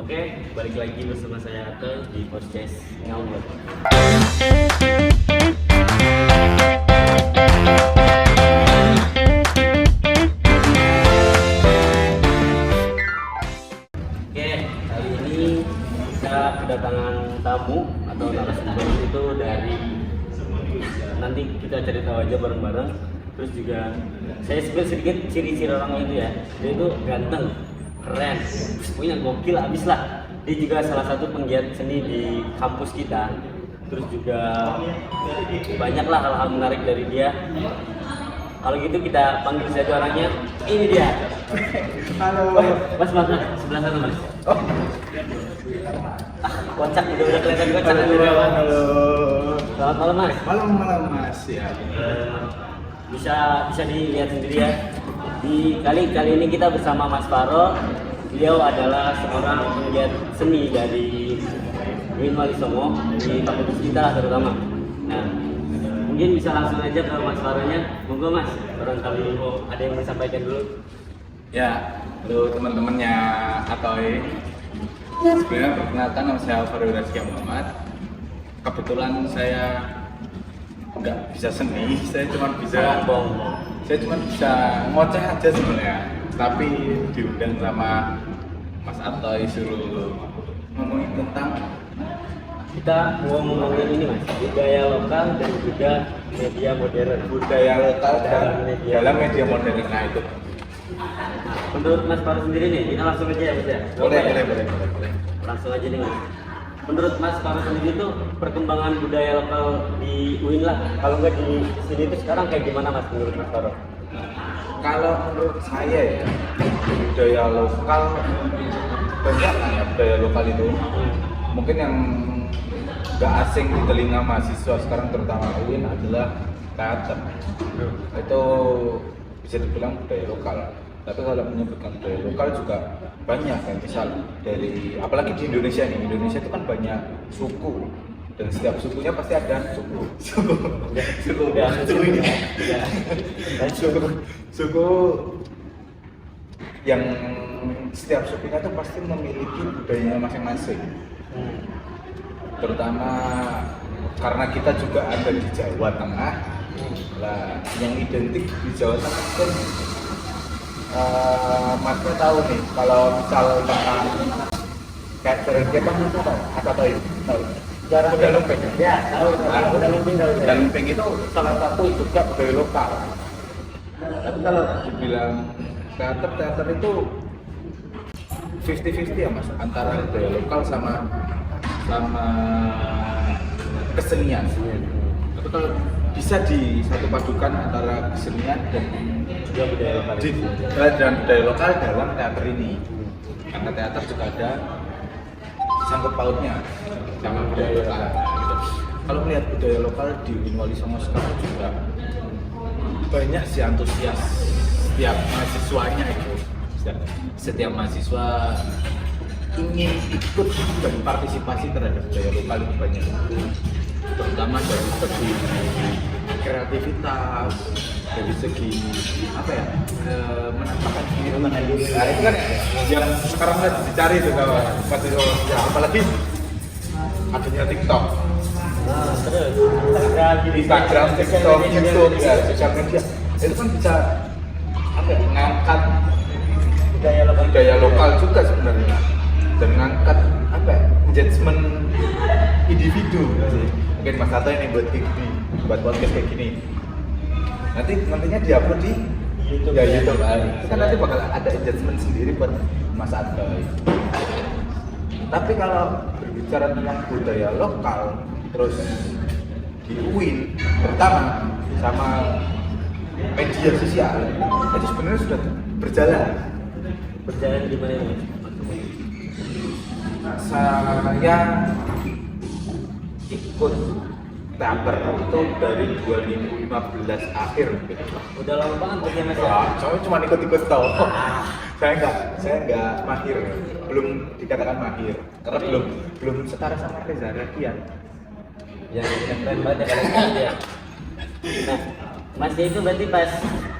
Oke, balik lagi bersama saya Atel di podcast Ngawur. Oke, kali ini kita kedatangan tamu atau narasumber itu dari, nanti kita cari tahu aja bareng-bareng. Terus juga saya sebenarnya sedikit ciri-ciri orangnya itu ya, dia itu ganteng, keren, punya gokil abis lah. Dia juga salah satu penggiat seni di kampus kita. Terus juga banyaklah hal-hal menarik dari dia. Kalau gitu kita panggil saja orangnya. Ini dia. Halo. Mas, sebelah sana mas. Oh. Kocak udah kelihatan kocak. Halo. Selamat malam mas. Malam Mas ya. Bisa dilihat sendiri ya. Di kali ini kita bersama Mas Faro. Beliau adalah seorang penggiat seni dari UIN Walisongo di fakultas kita lah terutama. Nah, mungkin bisa langsung aja ke Mas Faronya. Monggo Mas, barangkali ada yang mau disampaikan dulu. Ya, halo teman-temannya Atoy. Sebenarnya perkenalkan nama saya Faro Rizky Muhammad. Kebetulan saya nggak bisa seni, saya cuma bisa ngoceh aja sebenarnya. Tapi diundang sama Mas Atoy suruh ngomongin tentang Kita mau ngomongin ini Mas, budaya lokal dan juga media modern. budaya lokal Dalam dalam media. media modern. Nah itu Menurut Mas Faro sendiri nih, kita langsung aja ya Mas ya. boleh. Langsung aja nih Mas. Menurut Mas Faro sendiri tuh perkembangan budaya lokal di UIN lah, kalau nggak di sini tuh sekarang kayak gimana Mas menurut Mas Faro? Kalau menurut saya ya, budaya lokal banyak lah ya, budaya lokal itu mungkin yang nggak asing di telinga mahasiswa sekarang terutama UIN adalah teater. Itu bisa dibilang budaya lokal. Tapi kalau menyebutkan budaya lokal juga banyak kan, misal dari apalagi di Indonesia nih, Indonesia itu kan banyak suku dan setiap sukunya pasti ada suku yang setiap sukunya tuh pasti memiliki budayanya masing-masing. Terutama karena kita juga ada di Jawa Tengah. Lah, yang identik di Jawa Tengah kan Masnya tahu nih, kalau misal tentang kayak Jepang itu tahu jarang budaya lumping. Ya, tahu. Budaya lumping tahu. Budaya lumping itu salah satu juga budaya lokal. Tapi kalau dibilang teater itu 50-50 ya Mas, antara budaya lokal sama kesenian. Tapi kalau bisa di satu padukan antara kesenian dan Juga budaya lokal. dan budaya lokal dalam teater ini, karena teater juga ada sangkut pautnya sama budaya lokal. Kalau melihat budaya lokal di UIN Walisongo sekarang juga banyak sih antusias setiap mahasiswanya itu. Setiap mahasiswa ingin ikut dan partisipasi terhadap budaya lokal itu banyak, terutama dari segi kreativitas, dari segi apa ya, menampakkan diri. Nah itu kan yang sekarang lagi dicari itu kalau mahasiswa ya, apalagi adanya TikTok, Terus Instagram, TikTok, YouTube, ya sosial media itu kan bisa apa ya, ngangkat budaya lokal juga sebenarnya, dan ngangkat apa ya, engagement individu. Mungkin Mas Tato ini buat podcast kayak gini, nantinya diupload di YouTube, YouTube. Itu kan nanti bakal ada engagement sendiri buat Mas Tato. Tapi kalau berbicara tentang budaya lokal, terus di UIN pertama sama media sosial itu sebenarnya sudah berjalan di mana ini? Saya ikut teater itu dari 2015 akhir gitu. Udah lama banget berarti Mas ya? Wah, soalnya cuma ikut-ikut tau. Saya nggak mahir, belum dikatakan mahir karena belum setara sama Reza Radian. Yang keren banget ya kalau gitu ya. Nah, Masnya itu berarti pas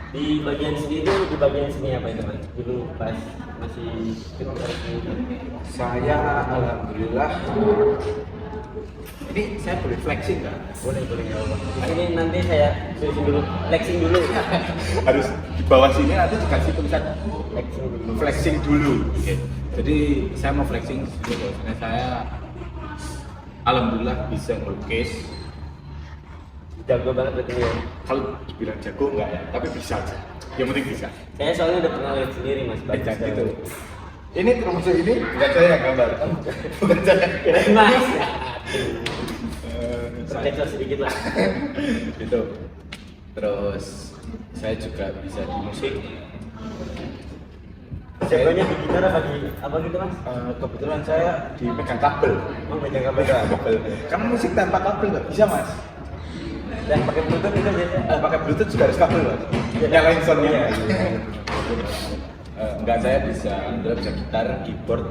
Di bagian sini itu, di bagian sini apa itu mas? Dulu pas masih ketika sini. Saya alhamdulillah ini saya boleh flexing nggak? Boleh ya Allah. Ini nanti saya tulisin dulu, flexing dulu. Harus di bawah sini nanti dikasih tulisan Flexing dulu. flexing dulu. Oke. Jadi saya mau flexing dulu. Saya alhamdulillah bisa melukis. Jago banget berarti ya. Kalau dibilang jago enggak ya, tapi bisa aja. Yang penting bisa. Saya soalnya udah pernah lihat sendiri mas. Baca gitu. Ini termasuk ini bukan saya yang gambar. Bukan saya. Keren mas. Terkecoh sedikit lah. Gitu. Terus saya juga bisa di musik. Jagonya di gitar apa di apa gitu mas? Kebetulan saya dipegang kabel. Oh megang kabel. Pegang kabel. Karena musik tanpa kabel nggak bisa mas. Dan pakai bluetooth itu biasanya. Pakai bluetooth juga harus kabel mas. Nyalain soundnya. Enggak, saya bisa gitar, keyboard,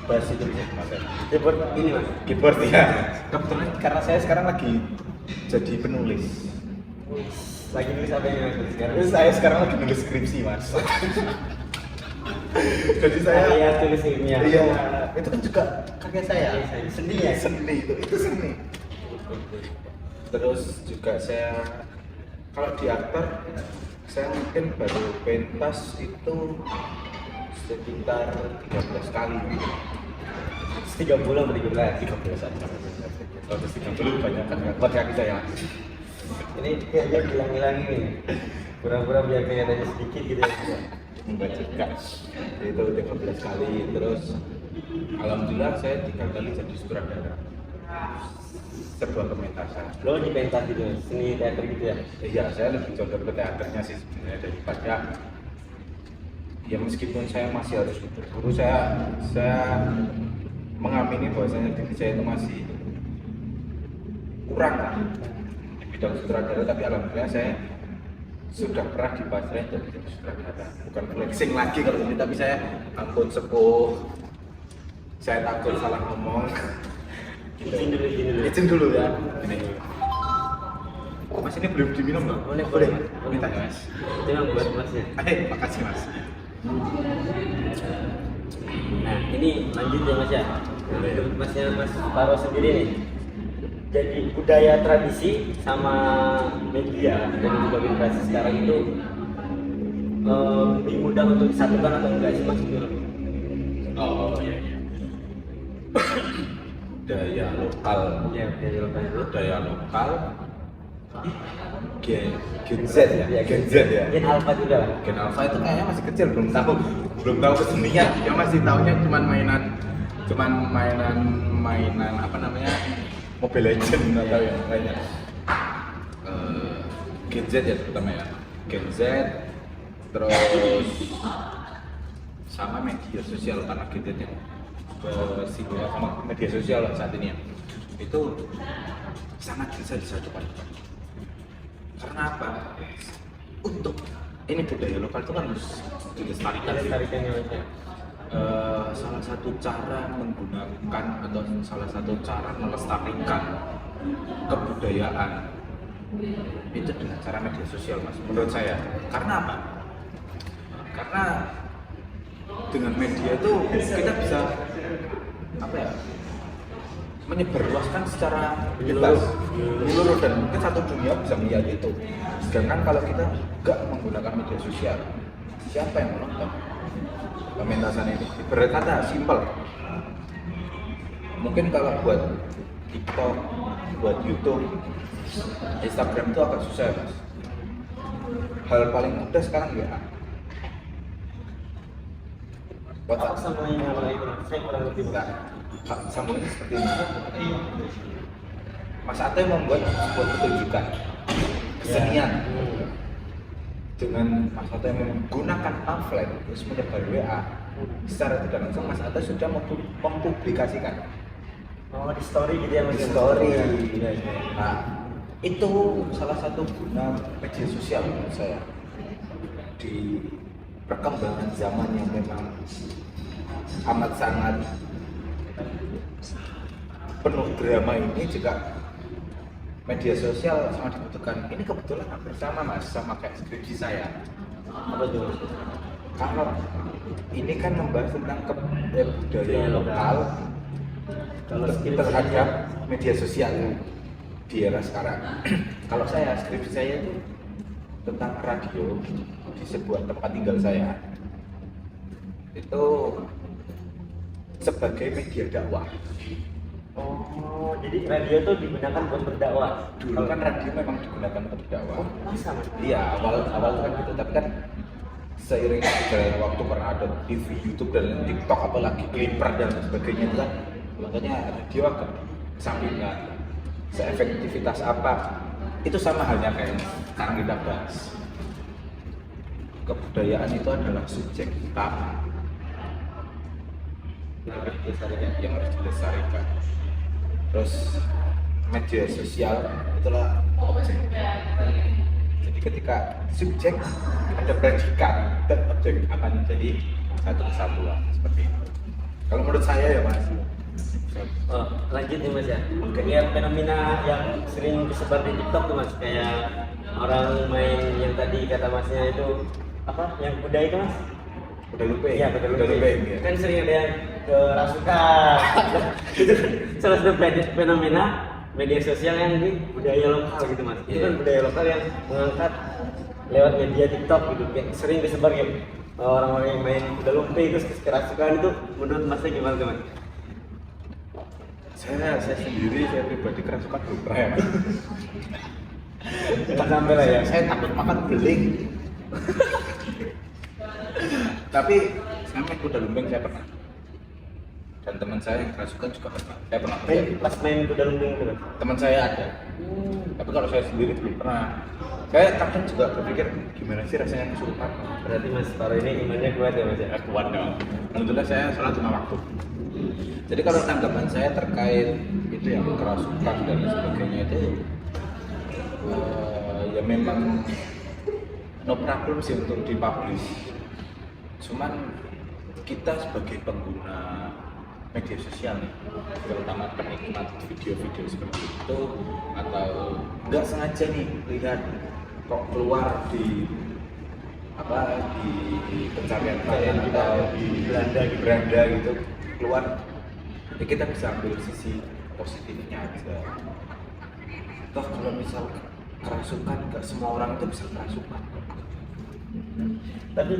bass itu bisa mas. Keyboard ini mas. Keyboard ya. Kebetulan karena saya sekarang lagi jadi penulis. Lagi nulis apa ini mas sekarang? Terus saya sekarang lagi nulis skripsi mas. Jadi saya ya tulis ilmiah. Iya, itu kan juga karya saya. Seni ya? Seni itu seni. Terus juga saya kalau di aktor saya mungkin baru pentas itu sekitar 13 kali. 30 atau 13? 13 aja. Terus 30 banyak kan buat kaki saya. Ini kayaknya hilang-hilang ini. Pura-pura biar kelihatannya sedikit gitu ya. Enggak juga. Itu 13 kali. Terus alhamdulillah saya 3 kali jadi sutradara sebuah pementasan. Lo di pentas gitu, seni teater gitu ya? Iya, saya lebih condong ke teaternya sih sebenarnya daripada ya meskipun saya masih harus berburu, saya mengamini bahwasanya diri saya itu masih kurang lah di bidang sutradara, tapi alhamdulillah saya sudah pernah dipasrai jadi sutradara. Bukan flexing lagi kalau ini, tapi saya ampun sepuh, saya takut salah ngomong. Izin dulu ya. Ini. Mas ini belum diminum loh? Boleh. Minta ya, mas. Itu yang buat masnya. Makasih mas. Nah ini lanjut ya mas ya. Menurut masnya Mas Faro sendiri nih, jadi budaya tradisi sama media dan juga generasi sekarang itu lebih mudah untuk disatukan atau enggak sih mas? Oh iya. Daya lokal. Ya, budaya lokal itu. Daya lokal. Gen Z ya. Gen Z ya. Gen Alpha juga lah. Gen Alpha itu kayaknya masih kecil, belum tahu kesenian. Dia masih taunya cuman mainan apa namanya, Mobile Legend atau yang lainnya. Gen Z ya terutama ya. Gen Z, terus sama media sosial, karena Gen Z yang bersinggungan sama media sosial saat ini ya. Itu sangat bisa disatukan. Karena apa? Untuk ini budaya lokal itu kan harus dilestarikan. Salah satu cara menggunakan atau salah satu cara melestarikan kebudayaan itu dengan cara media sosial mas, menurut saya. Karena apa? Karena dengan media itu kita bisa apa ya, menyebarluaskan secara bebas menyeluruh, dan mungkin satu dunia bisa melihat itu. Sedangkan kalau kita nggak menggunakan media sosial, siapa yang menonton pementasan ini? Ibarat kata simpel, mungkin kalau buat TikTok, buat YouTube, Instagram itu agak susah mas. Hal paling mudah sekarang ya Apa sama yang lain? Saya kurang lebih Nah, sambungannya seperti ini. Mas Ate membuat sebuah pertunjukan kesenian dengan Mas Ate menggunakan pamflet terus menyebar WA. Secara tidak langsung Mas Ate sudah mempublikasikan. Oh di story gitu ya mas? Di story. Ya. Nah, itu salah satu guna media sosial menurut saya. Di perkembangan zaman yang memang amat sangat penuh drama ini, juga media sosial sangat dibutuhkan. Ini kebetulan hampir sama mas, sama kayak skripsi saya. Apa tuh Mas? Kalau ini kan membahas tentang budaya lokal Kalau skripsi terhadap media sosial ya, di era sekarang. Kalau saya, skripsi saya itu tentang radio di sebuah tempat tinggal saya. Itu sebagai media dakwah. Oh, jadi radio tuh digunakan buat berdakwah. Dulu kan radio memang digunakan untuk berdakwah. Oh, masa Mas? Iya, awal tuh kan gitu, tapi kan seiring berjalannya waktu karena ada TV, YouTube dan TikTok apalagi Clipper dan sebagainya itu kan, makanya radio agak sampingan. Seefektivitas apa? Itu sama halnya kayak yang sekarang kita bahas. Kebudayaan itu adalah subjek utama yang harus dilestarikan. Terus media sosial itulah objek. Jadi ketika subjek ada predikat dan objek akan menjadi satu kesatuan seperti itu. Kalau menurut saya ya Mas. Oh, lanjut nih Mas ya. Oke. Ya, fenomena yang sering disebar di TikTok tuh Mas, kayak orang main yang tadi kata Masnya itu apa? Yang kuda itu Mas? Udah lupa Iya, ya? kuda Udah lupa lumping. ya? Kan sering ada yang kerasukan. Itu kan salah satu fenomena media sosial yang di budaya lokal gitu Mas. Itu kan budaya lokal yang mengangkat lewat media TikTok gitu. Kayak sering disebar kayak orang-orang yang main kuda lumping terus kerasukan itu, menurut Masnya gimana tuh Mas? Saya sendiri, saya pribadi kerasukan belum pernah ya Mas. Jangan sampai lah ya. Saya takut makan beling. Tapi saya main kuda lumping saya pernah. Dan teman saya yang kerasukan juga pernah. Saya pernah Pas main kuda lumping itu Mas. teman saya ada. Tapi kalau saya sendiri belum pernah. Saya kadang juga berpikir gimana sih rasanya kesurupan. Berarti Mas Taro ini imannya kuat ya Mas ya? Kuat dong. Alhamdulillah saya sholat 5 waktu. Jadi kalau tanggapan saya terkait itu yang kerasukan dan sebagainya itu ya memang no problem sih untuk dipublish. Cuman kita sebagai pengguna media sosial nih, terutama penikmat video-video seperti itu atau nggak sengaja nih lihat kok keluar di pencarian kalian atau di beranda gitu keluar, ya kita bisa ambil sisi positifnya aja. Toh kalau misal kerasukan, nggak semua orang itu bisa kerasukan. Tapi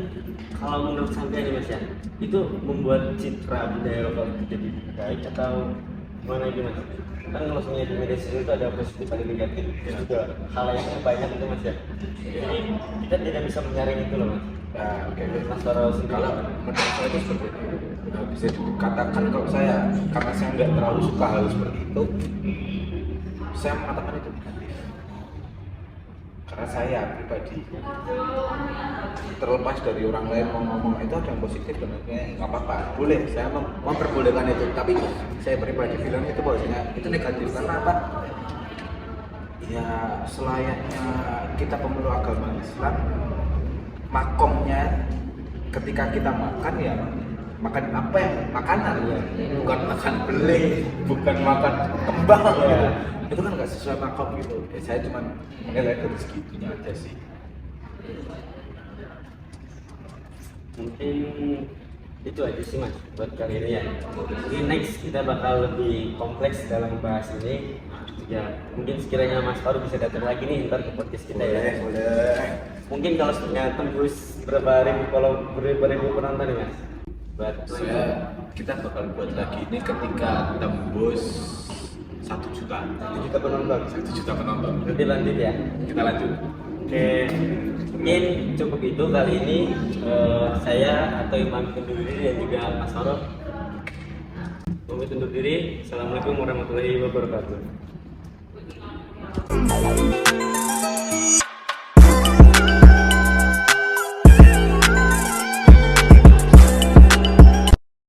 kalau menurut sampai nih Mas ya, itu membuat citra budaya lokal itu jadi baik atau gimana itu Mas? Kan kalau sebenarnya di media sosial itu ada positif ada negatif, terus juga hal yang banyak itu Mas ya. Jadi kita tidak bisa menyaring itu loh Mas. Nah, oke. Mas Taro sendiri Kalau menurut saya itu seperti itu. Nah, bisa dikatakan kalau saya, karena saya nggak terlalu suka hal seperti itu, saya mengatakan itu negatif. Karena saya pribadi, terlepas dari orang lain mau ngomong itu ada yang positif dan nggak apa-apa, boleh, saya memperbolehkan itu. Tapi saya pribadi bilang itu bahwasanya itu negatif karena apa? Ya selayaknya kita pemeluk agama Islam, makomnya ketika kita makan ya makan apa ya, makanan ya, bukan makan beling, bukan makan kembang ya. Itu kan nggak sesuai makom gitu. Ya, saya cuma menilai dari segitunya aja sih. mungkin itu aja sih Mas buat kali ini ya. Mungkin next kita bakal lebih kompleks dalam membahas ini. Ya mungkin sekiranya Mas Faru bisa datang lagi nih ntar ke podcast kita ya. Boleh. Mungkin kalau sudah tembus berapa ribu penonton nih Mas. Buat Kita bakal buat lagi ini ketika tembus 1 juta. 1 juta penonton. 1 juta penonton. Nanti lanjut ya. Kita lanjut. Oke, mungkin cukup itu kali ini. Saya atau Imam undur diri dan juga Mas Faru pamit undur diri. Assalamualaikum warahmatullahi wabarakatuh.